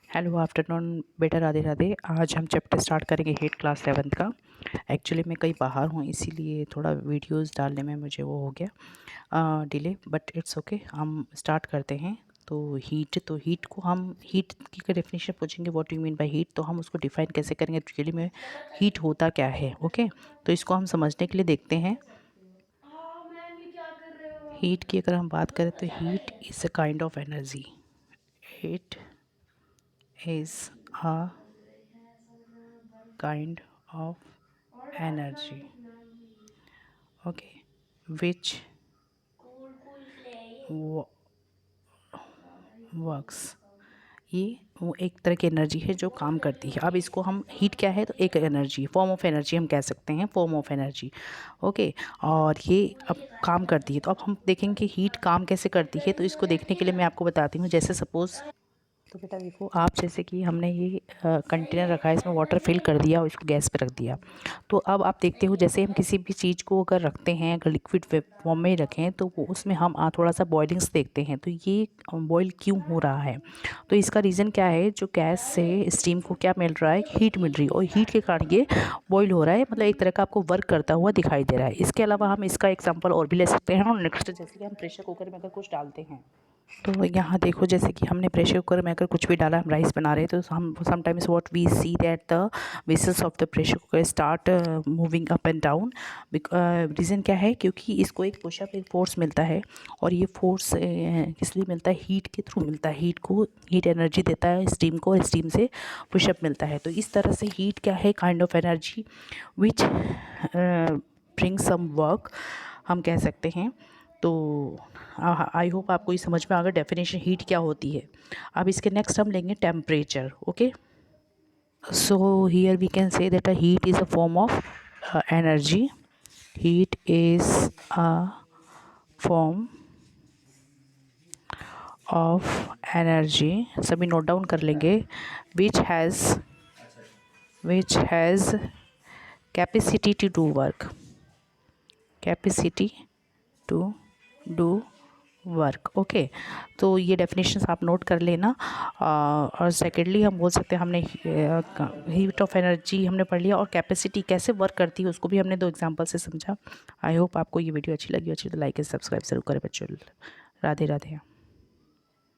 Hello afternoon बेटा, राधे राधे। आज हम चैप्टर स्टार्ट करेंगे हीट क्लास 11th का। एक्चुअली मैं कहीं बाहर हूँ, इसीलिए थोड़ा वीडियोस डालने में मुझे वो हो गया डिले, बट इट्स ओके। हम स्टार्ट करते हैं। तो हीट को हम हीट की डेफिनेशन पूछेंगे, what you mean by heat. तो हम उसको डिफाइन कैसे करेंगे, एक्चुअली में हीट होता क्या है। ओके, तो इसको हम समझने के लिए देखते हैं। हीट की अगर हम बात करें तो heat is a kind of energy. Heat is a kind of energy, okay, which works। ये वो एक तरह की एनर्जी है जो काम करती है। अब इसको हम हीट क्या है, तो एक एनर्जी, फॉर्म ऑफ एनर्जी हम कह सकते हैं, फॉर्म ऑफ एनर्जी। ओके, और ये अब काम करती है। तो अब हम देखेंगे हीट काम कैसे करती है। तो इसको देखने के लिए मैं आपको बताती हूँ। जैसे सपोज़, तो बेटा देखो, आप जैसे कि हमने ये कंटेनर रखा है, इसमें वाटर फिल कर दिया और इसको गैस पे रख दिया। तो अब आप देखते हो, जैसे हम किसी भी चीज़ को अगर रखते हैं, अगर लिक्विड फॉर्म में रखें, तो वो उसमें हम थोड़ा सा बॉइलिंग्स देखते हैं। तो ये बॉईल क्यों हो रहा है, तो इसका रीज़न क्या है, जो गैस से स्टीम को क्या मिल रहा है, हीट मिल रही है, और हीट के कारण ये बॉईल हो रहा है। मतलब एक तरह का आपको वर्क करता हुआ दिखाई दे रहा है। इसके अलावा हम इसका एग्जाम्पल और भी ले सकते हैं। और नेक्स्ट, जैसे कि हम प्रेशर कुकर में अगर कुछ डालते हैं, तो यहाँ देखो, जैसे कि हमने प्रेशर कुकर में अगर कुछ भी डाला, हम राइस बना रहे हैं, तो हम sometimes what we see that the vessels of the pressure cooker start moving up and down. Reason क्या है, क्योंकि इसको एक पुशअप, एक फोर्स मिलता है। और ये फोर्स किस लिए मिलता है, हीट के थ्रू मिलता है। हीट एनर्जी देता है स्टीम को, और स्टीम से पुशअप मिलता है। तो इस तरह से हीट क्या है, kind of energy which bring some work, हम कह सकते हैं। तो आई होप आपको ये समझ में आ गया डेफिनेशन हीट क्या होती है। अब इसके नेक्स्ट हम लेंगे temperature. Okay, so here we can say that a heat is a form of energy. Heat is a form of energy, सभी नोट डाउन कर लेंगे। Which has capacity to do work, capacity to do work. Okay, तो ये definitions आप note कर लेना। और secondly हम बोल सकते हैं, हमने हीट ऑफ एनर्जी हमने पढ़ लिया, और कैपेसिटी कैसे वर्क करती है उसको भी हमने 2 एग्जांपल से समझा। आई होप आपको ये वीडियो अच्छी लगी तो लाइक एंड सब्सक्राइब जरूर करें बच्चों। राधे राधे।